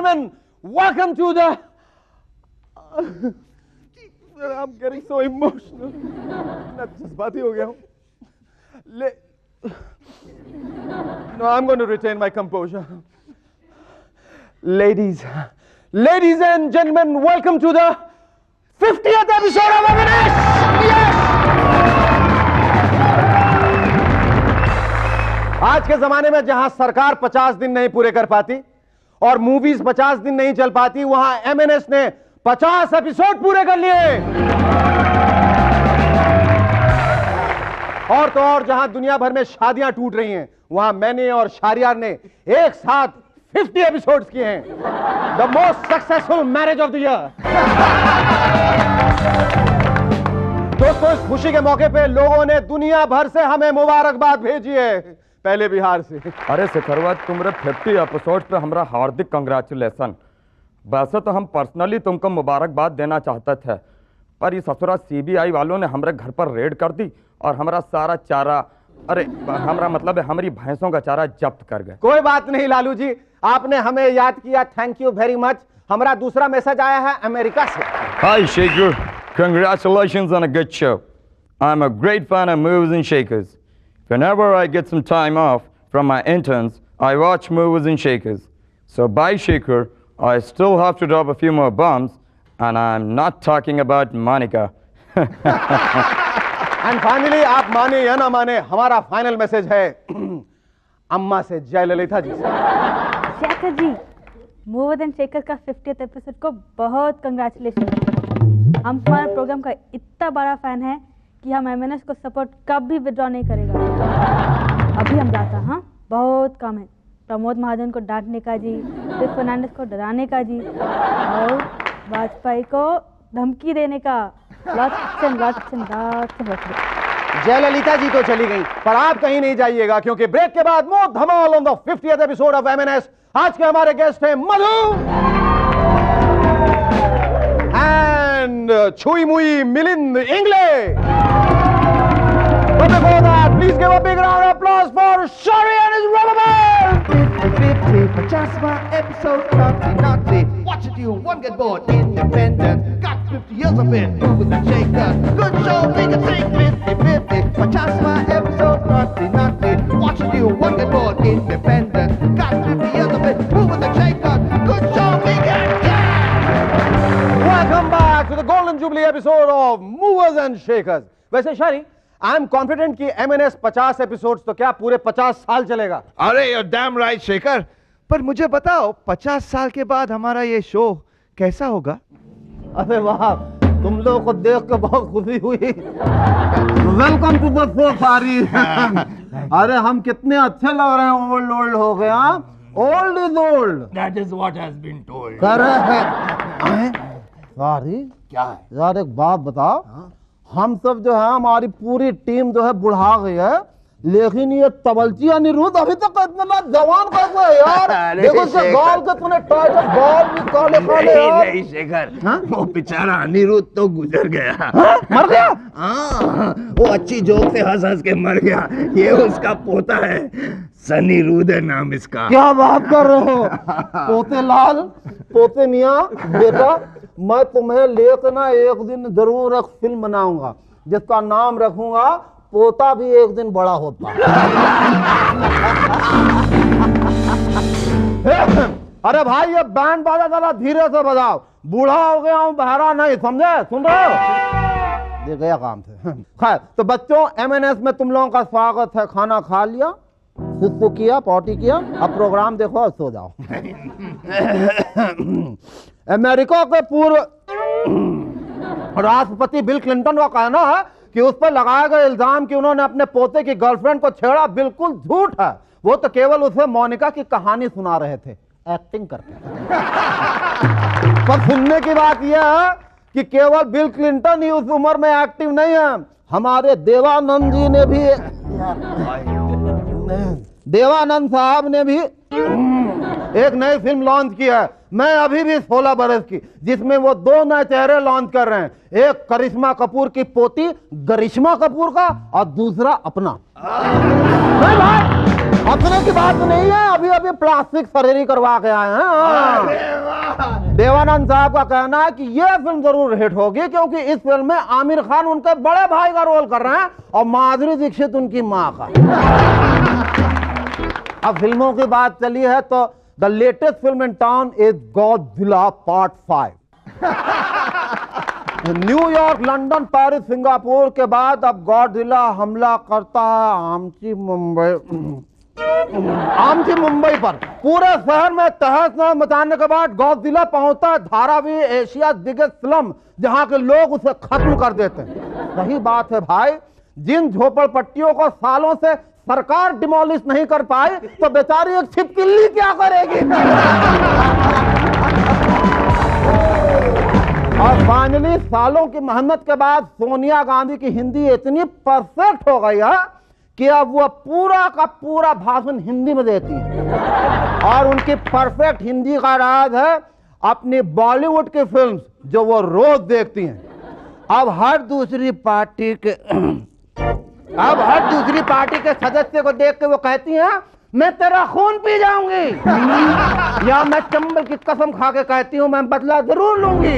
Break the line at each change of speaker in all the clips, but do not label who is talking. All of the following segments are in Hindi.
gentlemen, welcome to the... I'm getting so emotional. मैं जज्बाती हो गया हूँ. No, I'm going to retain my composure. Ladies and gentlemen, welcome to the 50th episode of M&S. Yes! आज के जमाने में जहां सरकार 50 दिन नहीं पूरे कर पाती और मूवीज 50 दिन नहीं चल पाती, वहां M&S ने 50 एपिसोड पूरे कर लिए. और तो और जहां दुनिया भर में शादियां टूट रही हैं, वहां मैंने और शारियार ने एक साथ 50 एपिसोड्स किए हैं. The most successful marriage of the year. दोस्तों, इस खुशी के मौके पे लोगों ने दुनिया भर से हमें मुबारकबाद भेजी है. पहले बिहार से.
अरे शिखरवा, तुम्हारे 50 एपिसोड पे हमारा हार्दिक कंग्रेचुलेशन. वैसे तो हम पर्सनली तुमको मुबारकबाद देना चाहते थे, पर ये ससुरा CBI वालों ने हमारे घर पर रेड कर दी और हमारा सारा चारा, अरे हमारा मतलब है हमारी भैंसों का चारा जब्त कर गए.
कोई बात नहीं लालू जी, आपने हमें याद किया, थैंक यू वेरी मच. हमारा दूसरा मैसेज आया है अमेरिका से.
Hi Shaker, congratulations on a good show. I'm a great fan of Movers and Shakers. Whenever I get some time off from my interns, I watch Movers and Shakers. So bye Shaker, I still have to drop a few more bombs, and I'm not talking about Monica.
And finally, आप माने या ना माने, हमारा फाइनल मैसेज है अम्मा से, जयललिता जी से.
Shekhar ji, movers and shaker का 50th एपिसोड को बहुत कंग्रेचुलेशन. हम हमारे प्रोग्राम का इतना बड़ा फैन है कि हम M&S को सपोर्ट कभी विड्रॉ नहीं करेगा. अभी हम जाता, हाँ, बहुत कम है. प्रमोद महाजन को डांटने का जी, फिर फर्नांडिस को डराने का जी, और वाजपेयी को धमकी देने का.
जयललिता जी तो चली गई, पर आप कहीं नहीं जाइएगा, क्योंकि ब्रेक के बाद मोर धमाल on the 50th episode of M&S. आज के हमारे गेस्ट हैं मधु एंड छुई मुई Milind Ingle. But before that, please give a big round of applause for Shari and his rubber band.
50, just my episode, naughty. Watch it, you one get bored, independent. Got 50 years of it, moving and shaker. Good show, we can sing 50, but just my episode, naughty. Watch it, you one get bored, independent. Got 50 years of it, moving and shaker. Good show, we can, yeah!
Welcome back to the Golden Jubilee episode of Movers and Shakers. वैसे शारी, आई एम कॉन्फिडेंट कि M&S 50 एपिसोड्स तो क्या पूरे 50 साल चलेगा.
अरे you're damn right, शेखर. पर मुझे बताओ, 50 साल के बाद हमारा ये शो कैसा होगा?
अरे वाह, तुम लोगों को देख के बहुत खुशी हुई. वेलकम टू द शो सारी. अरे हम कितने अच्छे लग रहे हैं. ओल्ड हो गए. Old is old.
That is what has been told.
सारी क्या है यार, एक बात बताओ. हम सब जो है, हमारी पूरी टीम जो है बुढ़ा गई है, लेकिन ये तबलची अनिरुद्ध अभी तक इतना जवान कैसे है यार. देखो इसके गाल के तूने टाइगर बाल भी काले काले यार.
नहीं शेखर, वो बेचारा अनिरुद्ध तो गुजर गया.
मर गया.
वो अच्छी जोक से हंस हंस के मर गया. ये उसका पोता है, सनीरुद्ध है नाम इसका.
क्या बात कर रहे हो? पोते लाल, पोते मियाँ, बेटा मैं तुम्हें लेकर ना एक दिन जरूर एक फिल्म बनाऊंगा जिसका नाम रखूंगा पोता भी एक दिन बड़ा होता. अरे भाई, ये बैंड बाजा जरा धीरे से बजाओ. बूढ़ा हो गया हूँ, बहरा नहीं, समझे? सुन रहे हो? ये गया काम से. खैर, तो बच्चों, M&S में तुम लोगों का स्वागत है. खाना खा लिया, सुसु किया, पॉटी किया, अब प्रोग्राम देखो और सो जाओ. अमेरिका के पूर्व राष्ट्रपति बिल क्लिंटन का कहना है कि उस पर लगाए गए इल्जाम कि उन्होंने अपने पोते की गर्लफ्रेंड को छेड़ा बिल्कुल झूठ है. वो तो केवल उसे मोनिका की कहानी सुना रहे थे, एक्टिंग करके. पर सुनने की बात यह है कि केवल बिल क्लिंटन ही उस उम्र में एक्टिव नहीं है. हमारे देवानंद जी ने भी, देवानंद साहब ने भी एक नई फिल्म लॉन्च की है, मैं अभी भी 16 बरस की, जिसमें वो 2 नए चेहरे लॉन्च कर रहे हैं. एक करिश्मा कपूर की पोती गरिश्मा कपूर का और दूसरा अपना. नहीं भाई, हंसने की बात नहीं है, अभी अभी प्लास्टिक सर्जरी करवा के आए हैं। देवानंद साहब का कहना है कि यह फिल्म जरूर हिट होगी क्योंकि इस फिल्म में आमिर खान उनके बड़े भाई का रोल कर रहे हैं और माधुरी दीक्षित उनकी माँ का। अब फिल्मों की बात चली है तो the latest film in town is Godzilla part 5। New York, London, Paris, Singapore के बाद अब गॉडजिला हमला करता है आमची मुंबई पर। पूरे शहर में तहस नहस मचाने के बाद गॉडजिला पहुंचता है धारावी एशिया बिगेस्ट स्लम, जहां के लोग उसे खत्म कर देते हैं। सही बात है भाई, जिन झोपड़पट्टियों को सालों से सरकार डिमोलिश नहीं कर पाई तो बेचारी एक छिपकली क्या करेगी। और फाइनली सालों की मेहनत के बाद सोनिया गांधी की हिंदी इतनी परफेक्ट हो गई है कि अब वो पूरा का पूरा भाषण हिंदी में देती है। और उनकी परफेक्ट हिंदी का राज है अपनी बॉलीवुड की फिल्म्स जो वो रोज देखती हैं। अब हर दूसरी पार्टी के सदस्य को देख के वो कहती हैं मैं तेरा खून पी जाऊंगी, या मैं चंबल की कसम खा के कहती हूं मैं बदला जरूर लूंगी।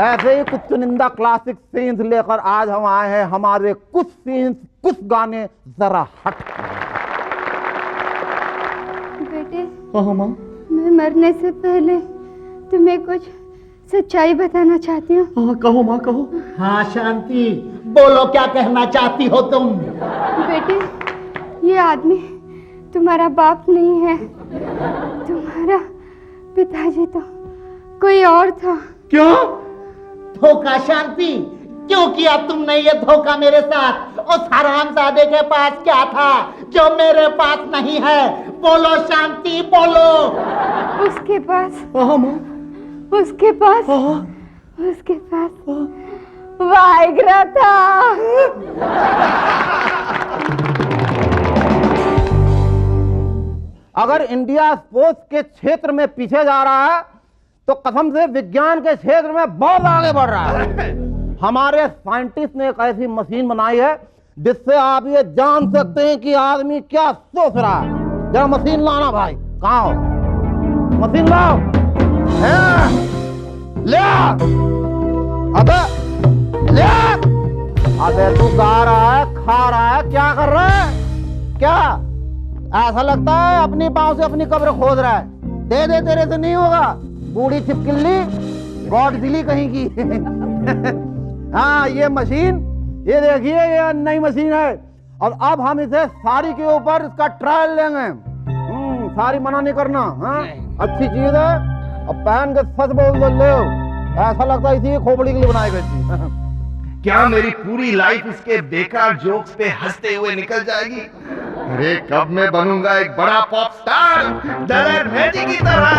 ऐसे ही कुछ चुनिंदा क्लासिक सीन्स लेकर आज हम आए हैं, हमारे कुछ सीन्स, कुछ गाने जरा हट।
बेटे, मां, मैं मरने से पहले तुम्हें कुछ सच्चाई बताना चाहती हूँ।
हाँ कहो माँ कहो। हाँ शांति, बोलो क्या कहना चाहती हो तुम।
बेटे, ये आदमी तुम्हारा बाप नहीं है, तुम्हारा पिताजी तो कोई और था।
क्यों? धोखा शांति, क्यों किया तुमने ये धोखा मेरे साथ? उस हरामजादे के पास क्या था जो मेरे पास नहीं है? बोलो शांति बोलो।
उसके पास वाइग्रा था।
अगर इंडिया स्पोर्ट्स के क्षेत्र में पीछे जा रहा है तो कसम से विज्ञान के क्षेत्र में बहुत आगे बढ़ रहा है। हमारे साइंटिस्ट ने एक ऐसी मशीन बनाई है जिससे आप ये जान सकते हैं कि आदमी क्या सोच रहा है। जरा मशीन लाना भाई, कहाँ हो? मशीन लाओ। ले अबे तू गा रहा है, खा रहा है, क्या कर रहा है? क्या ऐसा लगता है अपनी पांव से अपनी कब्र खोद रहा है? दे दे, तेरे से नहीं होगा, बूढ़ी छिपकली, गॉडजिला कहीं की। हाँ ये मशीन, ये देखिए ये नई मशीन है और अब हम इसे सारी के ऊपर इसका ट्रायल लेंगे। सारी मना नहीं करना। हाँ अच्छी चीज है और पहन के सच बोल दो, लो ऐसा लगता है इसी खोपड़ी के लिए बनाई गई थी।
क्या मेरी पूरी लाइफ इसके बेकार जोक्स पे हंसते हुए निकल जाएगी? अरे कब मैं बनूंगा एक बड़ा पॉप स्टार, दरद भेदी की तरह।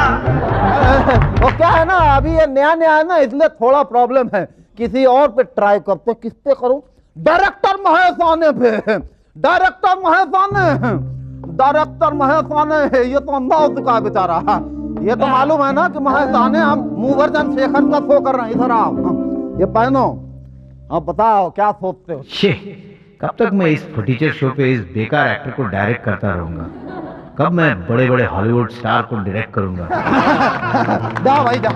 वो क्या है ना, अभी ये नया नया है ना, इसलिए थोड़ा प्रॉब्लम है। किसी और पे ट्राई करते। किस पे करूं? डायरेक्टर महेशाने पे। डायरेक्टर महेशाने ये तो अंधा हो चुका है बेचारा। ये तो मालूम है ना कि महेशाने हम मूवर्जन शेखर का शो कर रहे हैं। इधर आओ, ये पहनो। अब बताओ क्या सोचते हो?
कब तक मैं इस फटीचर शो पे इस बेकार एक्टर को डायरेक्ट करता रहूंगा? कब मैं बड़े बड़े हॉलीवुड स्टार को डायरेक्ट करूंगा?
जा भाई जा।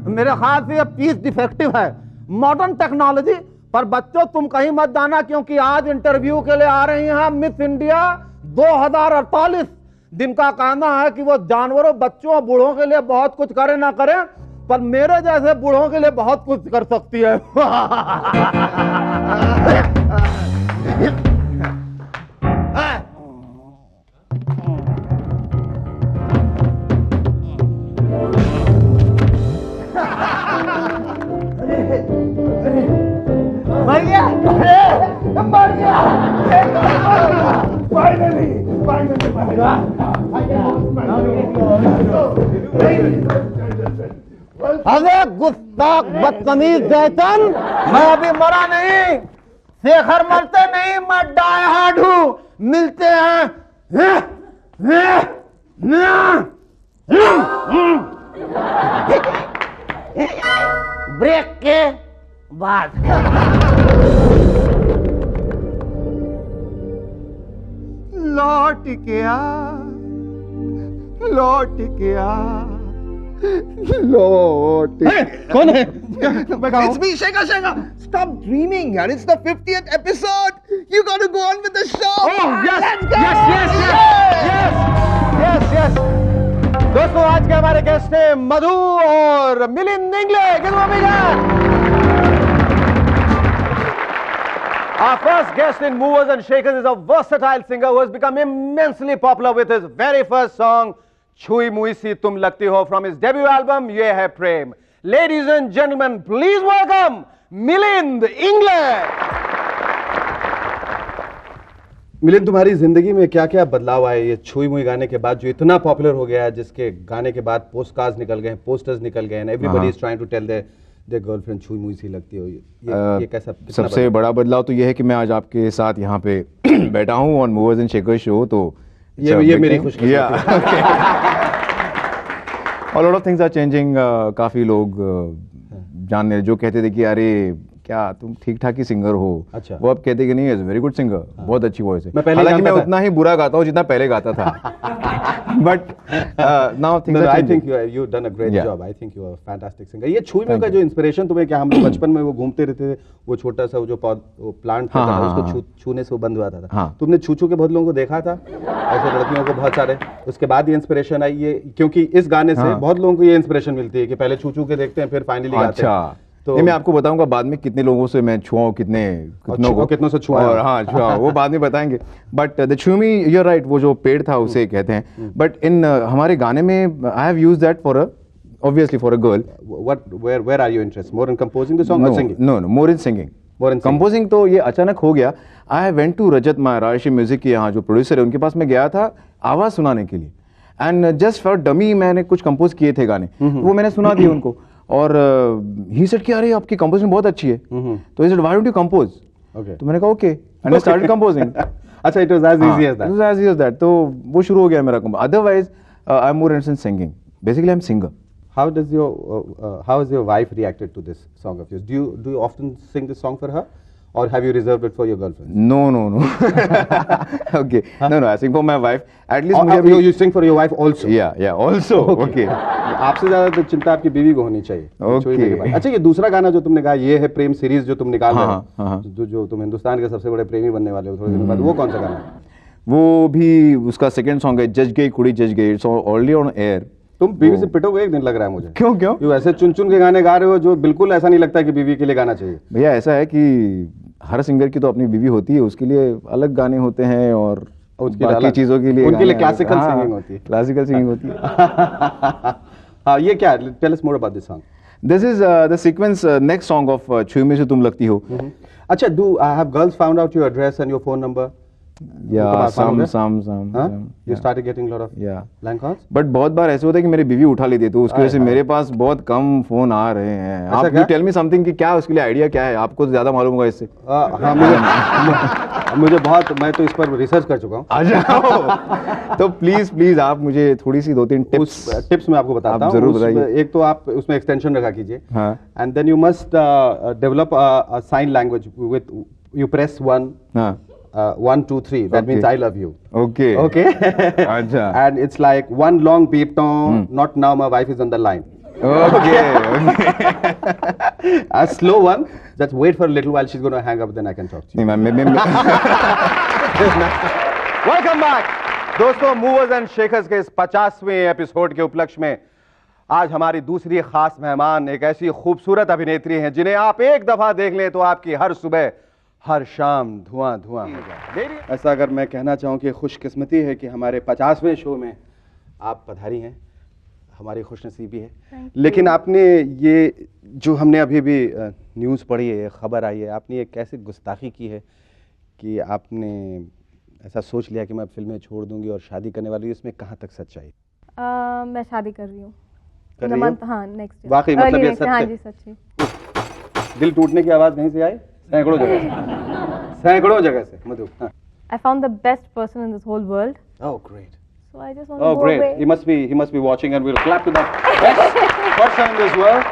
मेरे ख्याल से ये पीस डिफेक्टिव है, मॉडर्न टेक्नोलॉजी। पर बच्चों तुम कहीं मत जाना क्योंकि आज इंटरव्यू के लिए आ रही हैं मिस इंडिया 2048। जिनका कहना है कि वो जानवरों, बच्चों, बूढ़ों के लिए बहुत कुछ करे ना करे, पर मेरे जैसे बूढ़ों के लिए बहुत कुछ कर सकती है। मर गया। अरे गुस्ताख बदतमीज जैसन, मैं अभी मरा नहीं। शेखर मरते नहीं, मैं डाई हार्ड हूँ। मिलते हैं ब्रेक के बाद। ला
लौट के आ, लौट के आ, लौट
कौन है?
It's me, Sheka Sheka. Stop dreaming, yaar. It's the 50th episode. You got to go on with the show.
Oh, yes,
Let's go.
yes. दोस्तों आज के हमारे गेस्ट हैं मधु और Milind Ingle. Give them a big hand. Our first guest in Movers and Shakers is a versatile singer who has become immensely popular with his very first song, Chui Mui Si Tum Lagti Ho, from his debut album, Ye Hai Prem. Ladies and gentlemen, please welcome Milind Ingle. Milind, तुम्हारी जिंदगी में क्या क्या बदलाव आए ये छुई मुई गाने के बाद, जो इतना पॉपुलर हो गया है, जिसके गाने के बाद पोस्ट कार्ड्स निकल गए, पोस्टर्स निकल गए, everybody is trying to tell their girlfriend छुई मुई सी लगती हो. ये कैसा?
सबसे बड़ा बदलाव तो ये है कि मैं आज आपके साथ यहाँ पे बैठा हूँ on movers and shakers show. तो
ये मेरी खुशकिस्मती है.
और lot of things are changing. काफी लोग जानने जो कहते थे कि अरे क्या तुम ठीक ठाक ही सिंगर हो,
अच्छा.
वो अब कहते कि नहीं, इज वेरी गुड सिंगर, बहुत अच्छी वॉइस है.
हालांकि
मैं उतना ही बुरा गाता हूँ जितना पहले गाता था. But now things
I think you done a great job. I think you are fantastic singer. ये छुई मुई का जो इंस्पिरेशन तुम्हें, क्या हम लोग बचपन में वो घूमते रहते थे, वो छोटा सा जो प्लांट था, उसको छूने से वो बंद हुआ था. तुमने छू के बहुत लोगों को देखा था, ऐसे लड़कियों को बहुत सारे, उसके बाद ये इंस्पिरेशन आई ये, क्योंकि इस गाने से बहुत लोगों को ये इंस्पिरेशन मिलती है कि पहले छू के देखते हैं फिर फाइनली गाते हैं.
तो मैं आपको बताऊंगा बाद में कितने लोगों से मैं छुआ हूं, कितनों से छुआ, और हाँ छुआ वो बाद में बताएंगे. बट द छुमी, यू आर राइट, वो जो पेड़ था उसे कहते हैं. बट इन हमारे गाने में I have used that for obviously for a girl.
Where are you interested? More in composing the song or singing?
No, more in singing.
More in singing.
Composing तो ये अचानक हो गया. I went to Rajat Rajshri music के यहाँ जो प्रोड्यूसर है उनके पास मैं गया था आवाज सुनाने के लिए. एंड जस्ट फॉर डमी मैंने कुछ कंपोज किए थे गाने, वो मैंने सुना दिए उनको. और ही सेड कि अरे आपकी कंपोजिंग बहुत अच्छी है. तो he said why don't you compose. तो मैंने कहा okay, and I started composing.
अच्छा, it was as easy as that.
It was as easy as that. तो वो शुरू हो गया मेरा compose. Otherwise I am more interested in singing. Basically I am singer.
How has your wife reacted to this song of yours? Do you often sing this song for her, or have you reserved it for your girlfriend?
No. Okay. No. I sing for my wife. At least
you sing for your wife also.
Yeah. Also. Okay.
आपसे ज्यादा तो चिंता आपकी बीवी को होनी चाहिए.
Okay.
अच्छा, ये दूसरा गाना जो तुमने गाया, ये है प्रेम सीरीज जो तुम निकाल रहे हो, जो तुम हिंदुस्तान के सबसे बड़े प्रेमी बनने वाले हो थोड़े दिनों बाद, वो कौन सा गाना है?
वो भी उसका सेकंड सॉन्ग है, जज गई कुड़ी जज गई. It's already on air.
तुम बीवी से पिटोगे एक दिन, लग रहा है मुझे.
क्यों?
यू ऐसे चुन के गाने गा रहे हो जो बिल्कुल ऐसा नहीं लगता कि बीवी के लिए गाना चाहिए.
भैया ऐसा है कि हर सिंगर की तो अपनी बीवी होती है, उसके लिए अलग गाने होते हैं और बाकी चीजों के लिए
उनके लिए क्लासिकल सिंगिंग होती है.
क्लासिकल सिंगिंग होती है.
हाँ, ये क्या? Tell us more about this song.
This is the sequence, next song of छुई मुई से तुम लगती हो.
अच्छा, do have girls found out your address and your phone number?
Yeah, some.
You started getting a lot of blank calls?
But बहुत बार ऐसे होता है कि मेरी बीवी उठा लेती है, तो उसकी वजह से मेरे पास बहुत कम फोन आ रहे हैं. आप टेल मी समथिंग कि क्या उसके लिए आइडिया क्या है, आपको ज्यादा मालूम होगा इससे.
हाँ, मुझे बहुत, मैं तो इस पर रिसर्च कर चुका हूँ.
आ जाओ. तो प्लीज आप मुझे थोड़ी सी 2-3
टिप्स मैं आपको बताता हूँ.
जरूर बताइए.
एक तो आप उसमें एक्सटेंशन रखा कीजिए, and then you must develop a sign language with, you press 1 2 3, that means I love you.
Okay. Acha.
And it's like one long beep tone, not now, my wife is on the line.
Okay.
A slow one, just wait for a little while, she's going to hang up, then I can talk to you. Welcome back. दोस्तों, मूवर्स एंड शेकर्स के इस 50वें एपिसोड के उपलक्ष्य में आज हमारी दूसरी खास मेहमान एक ऐसी खूबसूरत अभिनेत्री हैं जिन्हें आप एक दफा देख लें तो आपकी हर सुबह हर शाम धुआं हो जाए. ऐसा अगर मैं कहना चाहूँ कि खुशकिस्मती है कि हमारे 50वें शो में आप पधारी हैं, हमारी खुशनसीबी है. लेकिन आपने ये जो हमने अभी भी न्यूज़ पढ़ी है, खबर आई है, आपने ये कैसे गुस्ताखी की है कि आपने ऐसा सोच लिया कि मैं फिल्में छोड़ दूंगी और शादी करने वाली हूँ. इसमें कहाँ तक सच्चाई?
मैं शादी कर रही हूँ. हाँ, नेक्स्ट.
वाकई मतलब ये सच?
हाँ जी, सच्ची.
दिल टूटने की आवाज़ नहीं से आई? सैकड़ों जगह से मधु.
I found the best person in this whole world.
Oh, great.
So I just want to go
great.
away.
He must be watching, and we'll clap to that best person in this world.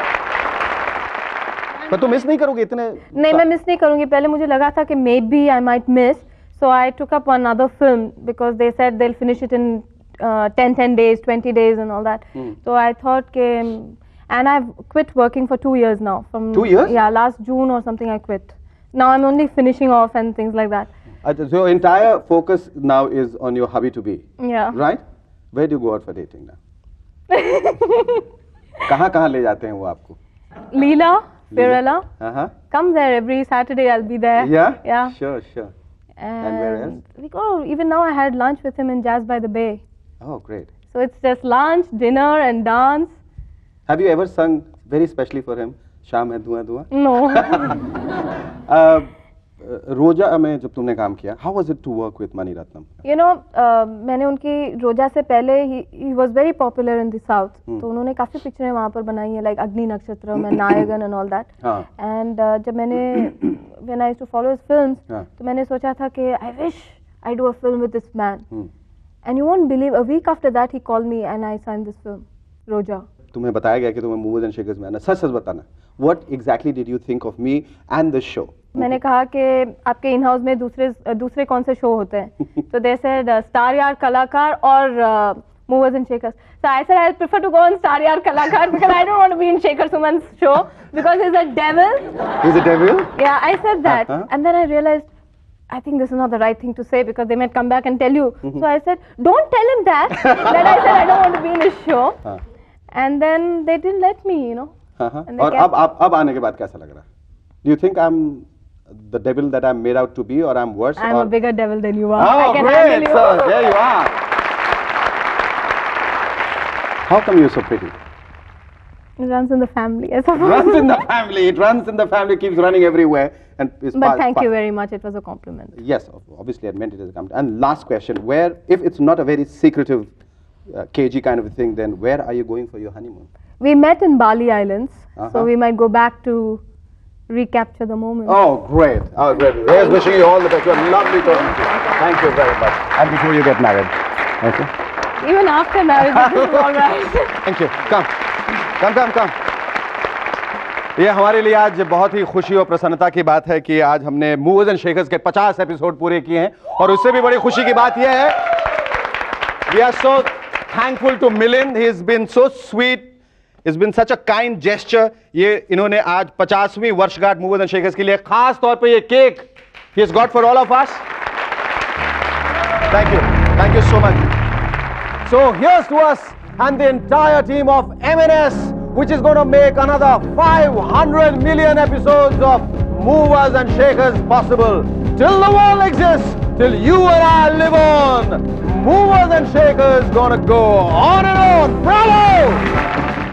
पर तुम मिस नहीं करोगे इतने?
नहीं, मैं मिस नहीं करूंगी. पहले मुझे लगा था कि maybe I might miss,
So I took up one other film because they said they'll finish it in 10 days, 20 days and all that. So I thought, and I've quit working for 2 years now. From
2 years?
Yeah, last June or something I quit. Now I'm only finishing off and things like that.
So your entire focus now is on your hubby to be,
Yeah.
right? Where do you go out for dating now? कहाँ ले जाते हैं वो आपको?
Leela, Firella,
Come
there every Saturday. I'll be there.
Yeah?
Yeah.
Sure. And where else?
We go. Even now I had lunch with him in Jazz by the Bay.
Oh, great.
So it's just lunch, dinner, and dance.
Have you ever sung very specially for him? Shaam hai धुआं धुआं?
No.
रोजा में जब तुमने काम किया, how was it to work with Mani Ratnam?
You know, मैंने उनकी रोजा से पहले he was very popular in the south. तो उन्होंने काफी पिक्चरें वहाँ पर बनाई हैं, like अग्नि नक्षत्र में Nayagan and all that. And जब मैंने when I used to follow his films, तो मैंने सोचा था कि I wish I do a film with this man. And you won't believe, a week after that he called me and I signed this film, Roja.
तुम्हें बताया गया कि तुम्हें Movers and Shakers में आना, सच बताना. What exactly did you think of me and the show?
मैंने कहा कि आपके इन हाउस में दूसरे कौन से शो होते हैं? तो they said स्टार यार कलाकार और Movers and Shakers. So I said I prefer to go on Star Yaar Kalakar because I don't want to be in Shaker Suman's show because he's a devil.
He's a devil?
Yeah, I said that. And then I realized, I think this is not the right thing to say because they might come back and tell you. So I said, don't tell him that. Then I said I don't want to be in his show. And then they didn't let me, you know.
और अब आने के बाद कैसा लग रहा? Do you think I'm the devil that I'm made out to be, or I'm worse?
I'm a bigger devil than you are.
Oh,
I can
great!
handle you.
So there you are. How come you're so pretty?
It runs in the family, I suppose.
Runs in the family. It runs in the family. Keeps running everywhere. And
but thank you very much. It was a compliment.
Yes, obviously I meant it as a compliment. And last question: where, if it's not a very secretive, cagey kind of a thing, then where are you going for your honeymoon?
We met in Bali Islands, so we might go back to recapture the moment.
Oh, great. Oh, great. Here's wishing you all the best. You're lovely talking to you. Thank you very much. And before you get married. Okay?
Even after marriage, this is all right.
Thank you. Come. ये हमारे लिए आज बहुत ही खुशी और प्रसन्नता की बात है कि आज हमने मूवर्स एंड शेकर्स के 50 एपिसोड पूरे किए हैं और उससे भी बड़ी खुशी की बात यह है we are so thankful to Milind. He has been so sweet. It's been such a kind gesture. ये इन्होंने आज 50वीं वर्षगांठ मूवर्स एंड शेकर्स के लिए खास तौर पे ये cake he has got for all of us. Thank you so much. So here's to us and the entire team of MNS, which is going to make another 500 million episodes of Movers and Shakers possible. Till the world exists, till you and I live on, Movers and Shakers gonna go on and on. Bravo!